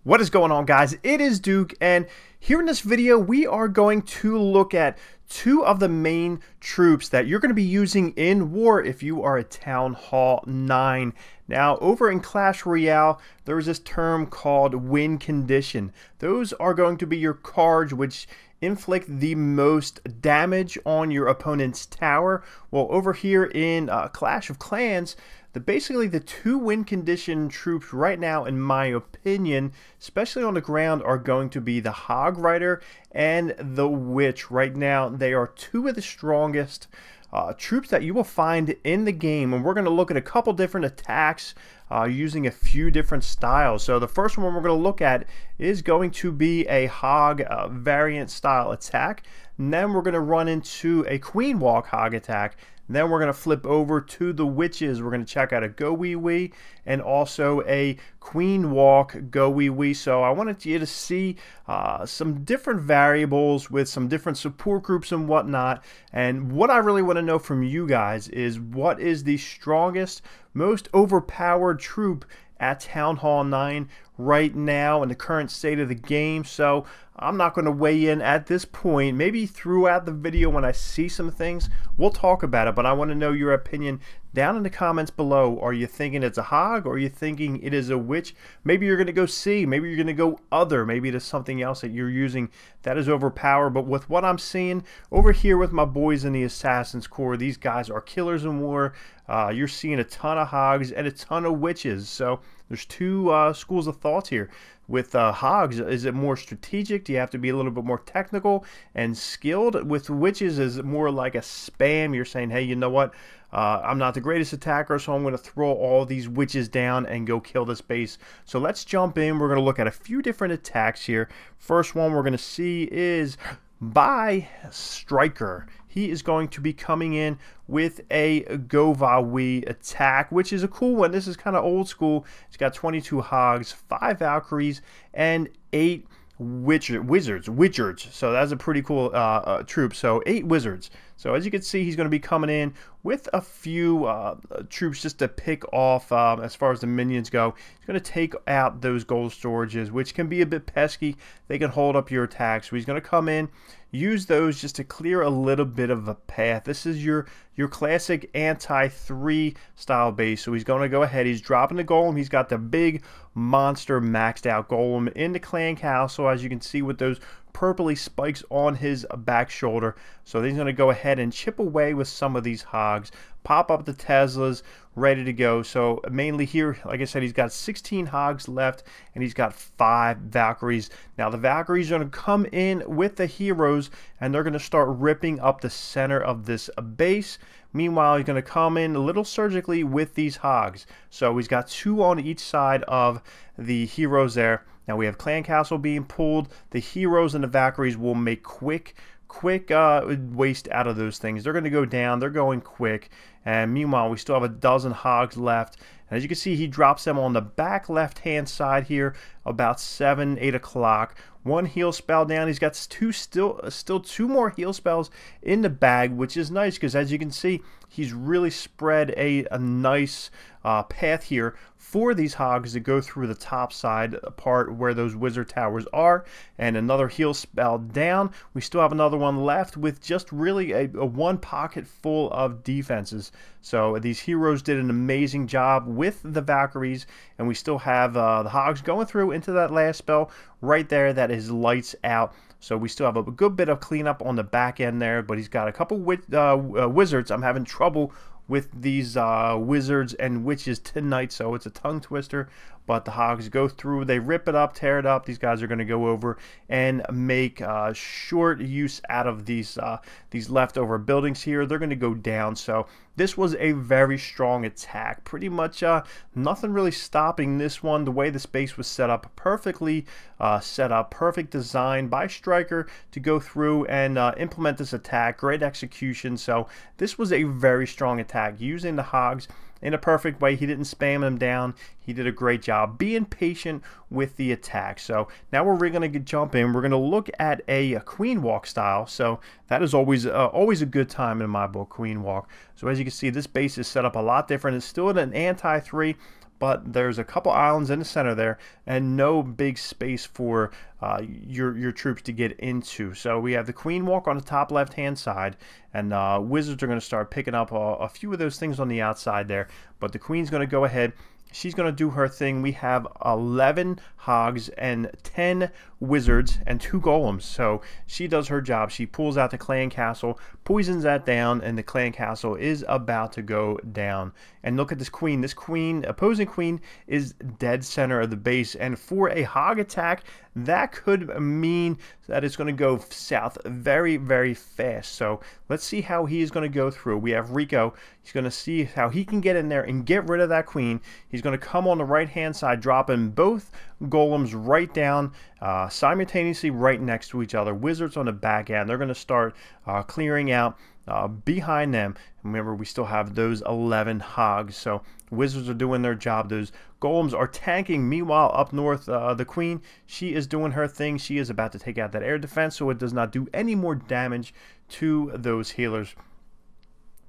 What is going on, guys? It is Duke, and here in this video we are going to look at two of the main troops that you're going to be using in war if you are a Town Hall 9. Now, over in Clash Royale, there is this term called win condition. Those are going to be your cards which inflict the most damage on your opponent's tower. Well, over here in Clash of Clans, basically the two win condition troops right now, in my opinion, especially on the ground, are going to be the Hog Rider and the Witch. Right now, they are two of the strongest troops that you will find in the game, and we're going to look at a couple different attacks using a few different styles. So the first one we're going to look at is going to be a Hog variant style attack, and then we're going to run into a Queen Walk Hog attack. Then we're going to flip over to the Witches. We're going to check out a Go Wee Wee and also a Queen Walk Go Wee Wee. So I wanted you to see some different variables with some different support groups and whatnot. And what I really want to know from you guys is, what is the strongest, most overpowered troop at Town Hall 9 right now in the current state of the game? So I'm not going to weigh in at this point. Maybe throughout the video when I see some things, we'll talk about it, but I want to know your opinion down in the comments below. Are you thinking it's a Hog, or are you thinking it is a Witch? Maybe you're going to go C, maybe you're going to go other, maybe it is something else that you're using that is overpowered. But with what I'm seeing over here with my boys in the Assassin's Corps, these guys are killers in war. You're seeing a ton of Hogs and a ton of Witches. So there's two schools of thoughts here. With Hogs, is it more strategic? Do you have to be a little bit more technical and skilled? With Witches, is it more like a spam? You're saying, hey, you know what? I'm not the greatest attacker, so I'm going to throw all these Witches down and go kill this base. So let's jump in. We're going to look at a few different attacks here. First one we're going to see is by Striker. He is going to be coming in with a Go-Va-Wee attack, which is a cool one. This is kind of old school. It's got 22 Hogs, 5 Valkyries, and 8 Wizards. So that's a pretty cool troop. So 8 Wizards. So as you can see, he's going to be coming in with a few troops just to pick off as far as the minions go. He's going to take out those gold storages, which can be a bit pesky. They can hold up your attacks. So he's going to come in, use those just to clear a little bit of a path. This is your classic anti-3 style base. So he's going to go ahead. He's dropping the golem. He's got the big monster maxed out golem in the clan castle, as you can see, with those purpley spikes on his back shoulder. So he's going to go ahead and chip away with some of these Hogs, pop up the Teslas, ready to go. So mainly here, like I said, he's got 16 Hogs left, and he's got 5 Valkyries. Now the Valkyries are going to come in with the heroes, and they're going to start ripping up the center of this base. Meanwhile, he's going to come in a little surgically with these Hogs. So he's got 2 on each side of the heroes there. Now we have Clan Castle being pulled. The heroes and the Valkyries will make quick waste out of those things. They're going to go down. They're going quick. And meanwhile, we still have a dozen Hogs left. And as you can see, he drops them on the back left-hand side here, about 7, 8 o'clock. 1 heal spell down. He's got still 2 more heal spells in the bag, which is nice because, as you can see, he's really spread a nice path here for these Hogs to go through the top side part where those wizard towers are. And another heal spell down. We still have another one left with just really a 1 pocket full of defenses. So these heroes did an amazing job with the Valkyries, and we still have the Hogs going through into that last spell right there. That is lights out. So we still have a good bit of cleanup on the back end there, but he's got a couple wizards. I'm having trouble with these Wizards and Witches tonight, so it's a tongue twister. But the Hogs go through, they rip it up, tear it up. These guys are going to go over and make short use out of these leftover buildings here. They're going to go down. So this was a very strong attack. Pretty much nothing really stopping this one. The way the space was set up, perfectly set up, perfect design by Striker to go through and implement this attack. Great execution. So this was a very strong attack using the Hogs in a perfect way. He didn't spam them down. He did a great job being patient with the attack. So now we're really going to jump in. We're going to look at a Queen Walk style. So that is always a good time in my book, Queen Walk. So as you can see, this base is set up a lot different. It's still an anti-3, but there's a couple islands in the center there and no big space for your troops to get into. So we have the queen walk on the top left hand side, and wizards are going to start picking up a few of those things on the outside there, but the queen's going to go ahead. She's going to do her thing. We have 11 hogs and 10 wizards and 2 golems. So she does her job. She pulls out the clan castle, poisons that down, and the clan castle is about to go down. And look at this queen. This queen, opposing queen, is dead center of the base. And for a hog attack, that could mean that it's going to go south very, very fast. So let's see how he is going to go through. We have Rico. He's going to see how he can get in there and get rid of that queen. He's going to come on the right-hand side, dropping both golems right down simultaneously right next to each other. Wizards on the back end. They're going to start clearing out behind them. Remember, we still have those 11 hogs, so wizards are doing their job. Those golems are tanking. Meanwhile, up north, the queen, she is doing her thing. She is about to take out that air defense, so it does not do any more damage to those healers.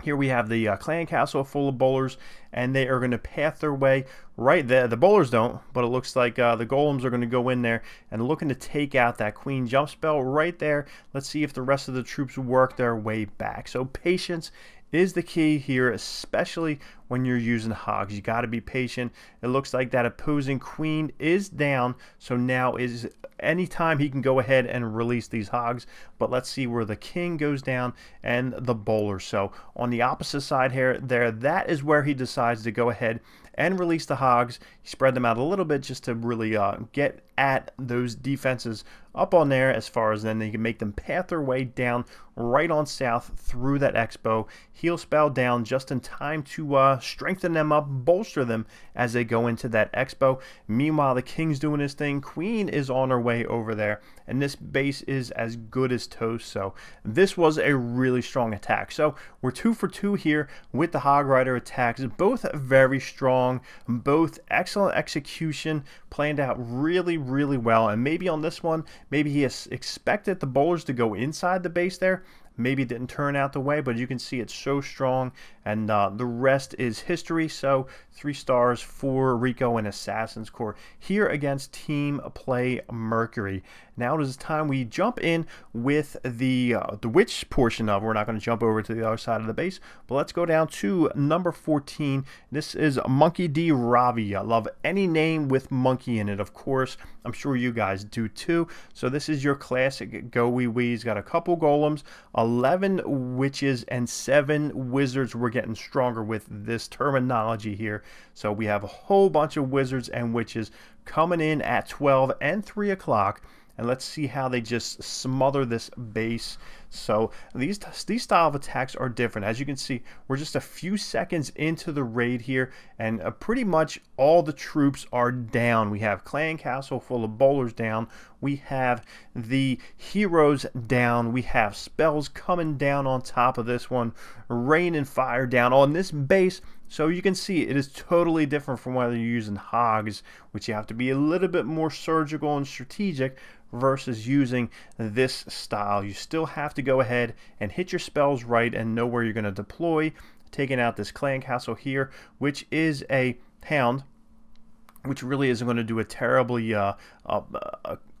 Here we have the clan castle full of bowlers, and they are going to path their way right there. The bowlers don't, but it looks like the golems are going to go in there and looking to take out that queen jump spell right there. Let's see if the rest of the troops work their way back. So patience is the key here, especially when you're using hogs. You got to be patient. It looks like that opposing queen is down, so now is any time he can go ahead and release these hogs. But let's see where the king goes down and the bowler. So on the opposite side here, that is where he decides to go ahead and release the hogs. He spread them out a little bit just to really get at those defenses up on there, as far as then they can make them path their way down right on south through that expo. Heal spell down just in time to strengthen them up, bolster them as they go into that expo. Meanwhile, the king's doing his thing. Queen is on her way over there, and this base is as good as toast. So this was a really strong attack. So we're 2 for 2 here with the Hog Rider attacks. Both very strong, both excellent execution, planned out really, really well. And maybe on this one, maybe he has expected the bowlers to go inside the base there. Maybe it didn't turn out the way, but you can see it's so strong, and the rest is history. So 3 stars for Rico and Assassin's Corps here against Team Play Mercury. Now it is time we jump in with the witch portion of. We're not going to jump over to the other side of the base, but let's go down to number 14. This is Monkey D. Ravi. I love any name with monkey in it, of course. I'm sure you guys do too. So this is your classic go wee wee. He's got a couple golems, 11 witches, and 7 wizards. We're getting stronger with this terminology here. So we have a whole bunch of wizards and witches coming in at 12 and 3 o'clock. And let's see how they just smother this base. So these style of attacks are different. As you can see, we're just a few seconds into the raid here, and pretty much all the troops are down. We have clan castle full of bowlers down. We have the heroes down. We have spells coming down on top of this one. Rain and fire down on this base. So you can see it is totally different from whether you're using hogs, which you have to be a little bit more surgical and strategic, versus using this style. You still have to go ahead and hit your spells right and know where you're going to deploy. Taking out this clan castle here, which is a hound, which really isn't going to do a terribly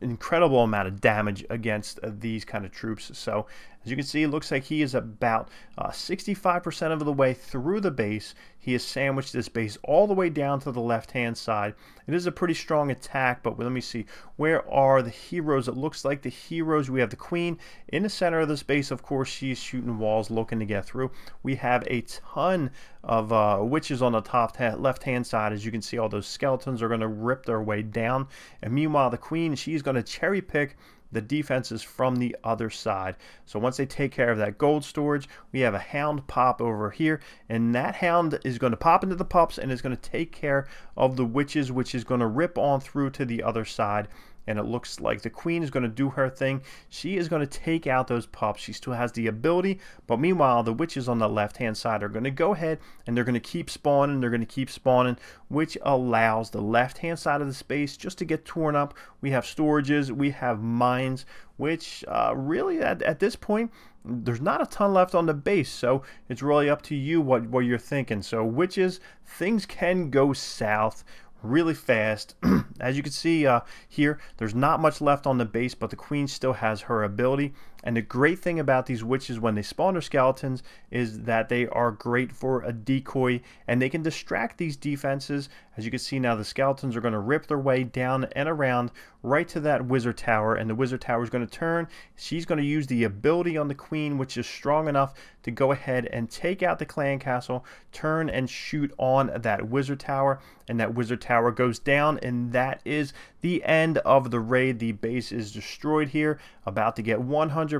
incredible amount of damage against these kind of troops. So as you can see, it looks like he is about 65% of the way through the base. He has sandwiched this base all the way down to the left-hand side. It is a pretty strong attack, but let me see. Where are the heroes? It looks like the heroes, we have the queen in the center of this base. Of course, she's shooting walls, looking to get through. We have a ton of witches on the top left-hand side. As you can see, all those skeletons are going to rip their way down. And meanwhile, the queen, she's going to cherry pick the defenses from the other side. So once they take care of that gold storage, we have a hound pop over here, and that hound is going to pop into the pups and is going to take care of the witches, which is going to rip on through to the other side. and it looks like the queen is going to do her thing. She is going to take out those pups. She still has the ability, but meanwhile the witches on the left hand side are going to go ahead and they're going to keep spawning. They're going to keep spawning, which allows the left hand side of the space just to get torn up. We have storages, we have mines, which really at this point there's not a ton left on the base, so it's really up to you what you're thinking. So witches, things can go south really fast. As you can see here, there's not much left on the base, but the queen still has her ability. And the great thing about these witches when they spawn their skeletons is that they are great for a decoy, and they can distract these defenses. As you can see now, the skeletons are going to rip their way down and around right to that wizard tower, and the wizard tower is going to turn. She's going to use the ability on the queen, which is strong enough to go ahead and take out the clan castle, turn and shoot on that wizard tower, and that wizard tower goes down, and that is the end of the raid. The base is destroyed here, about to get 100%.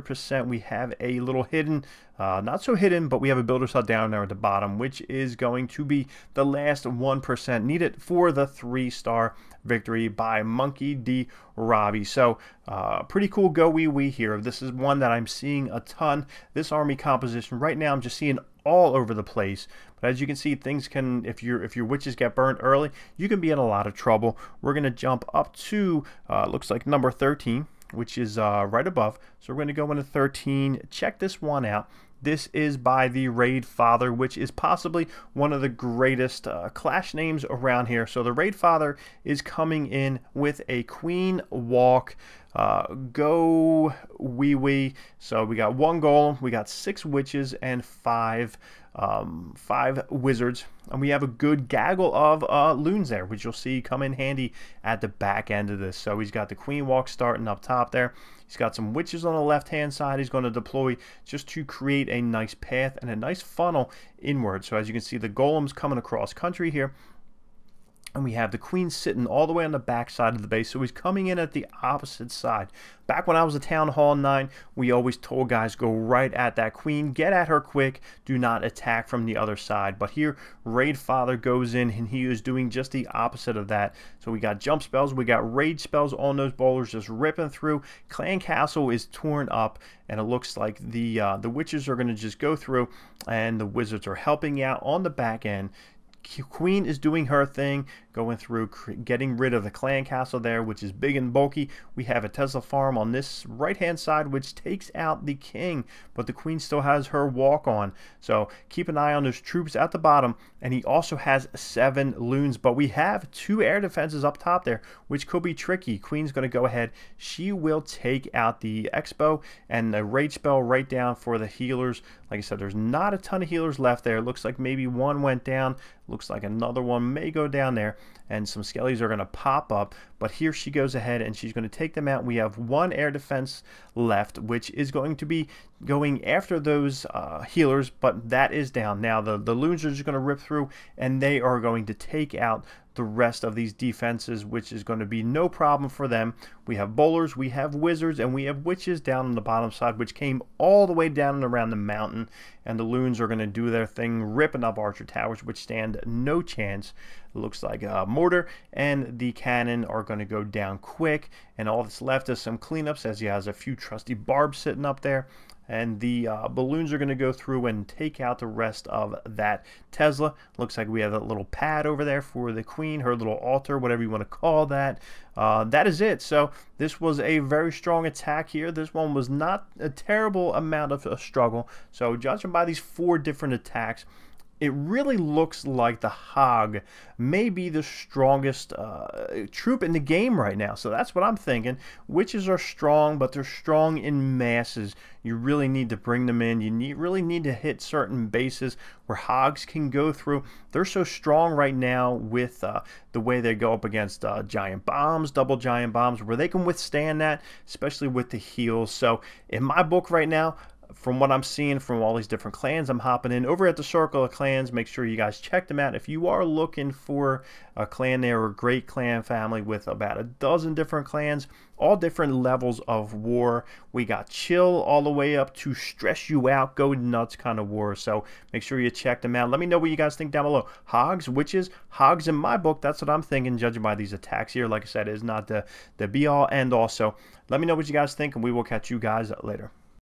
We have a little hidden, not so hidden, but we have a builder's hut down there at the bottom, which is going to be the last 1% needed for the 3-star victory by Monkey D. Ravi. So pretty cool go wee wee here. This is one that I'm seeing a ton. This army composition right now I'm just seeing all over the place. But as you can see, things can, if your witches get burnt early, you can be in a lot of trouble. We're going to jump up to looks like number 13, which is right above. So we're going to go into 13. Check this one out. This is by the RaidFather, which is possibly one of the greatest clash names around here. So the RaidFather is coming in with a queen walk. Go wee wee. So we got 1 golem, we got 6 witches, and 5 wizards, and we have a good gaggle of loons there, which you'll see come in handy at the back end of this. So he's got the queen walk starting up top there. He's got some witches on the left hand side he's going to deploy just to create a nice path and a nice funnel inward. So as you can see, the golems coming across country here. And we have the queen sitting all the way on the back side of the base, so he's coming in at the opposite side. Back when I was a Town Hall 9, we always told guys, go right at that queen, get at her quick, do not attack from the other side. But here, RaidFather goes in, and he is doing just the opposite of that. So we got jump spells, we got raid spells on those bowlers just ripping through. Clan Castle is torn up, and it looks like the witches are going to just go through, and the wizards are helping out on the back end. Queen is doing her thing, going through, getting rid of the clan castle there, which is big and bulky. We have a Tesla farm on this right hand side, which takes out the king, but the queen still has her walk on. So keep an eye on those troops at the bottom, and he also has 7 loons, but we have 2 air defenses up top there, which could be tricky. Queen's going to go ahead. She will take out the expo and the raid spell right down for the healers. Like I said, there's not a ton of healers left there. It looks like maybe one went down. Looks like another one may go down there, and some skellies are going to pop up. But here she goes ahead, and she's going to take them out. We have 1 air defense left, which is going to be going after those healers, but that is down. Now the loons are just going to rip through, and they are going to take out the rest of these defenses, which is going to be no problem for them. We have bowlers, we have wizards, and we have witches down on the bottom side, which came all the way down and around the mountain, and the loons are going to do their thing, ripping up archer towers, which stand no chance. It looks like mortar and the cannon are going to go down quick, and all that's left is some cleanups, as he has a few trusty barbs sitting up there. And the balloons are going to go through and take out the rest of that Tesla. Looks like we have that little pad over there for the queen, her little altar, whatever you want to call that. That is it. So this was a very strong attack here. This one was not a terrible amount of a struggle. So judging by these 4 different attacks, it really looks like the Hog may be the strongest troop in the game right now. So that's what I'm thinking. Witches are strong, but they're strong in masses. You really need to bring them in. You really need to hit certain bases where Hogs can go through. They're so strong right now with the way they go up against giant bombs, double giant bombs, where they can withstand that, especially with the heals. So in my book right now, from what I'm seeing from all these different clans I'm hopping in over at the Circle of Clans. Make sure you guys check them out if you are looking for a clan. They're a great clan family with about a dozen different clans, all different levels of war. We got chill all the way up to stress you out, go nuts kind of war. So make sure you check them out. Let me know what you guys think down below. Hogs, witches, hogs in my book, that's what I'm thinking, judging by these attacks here. Like I said, it is not the be all end all. So let me know what you guys think, and we will catch you guys later.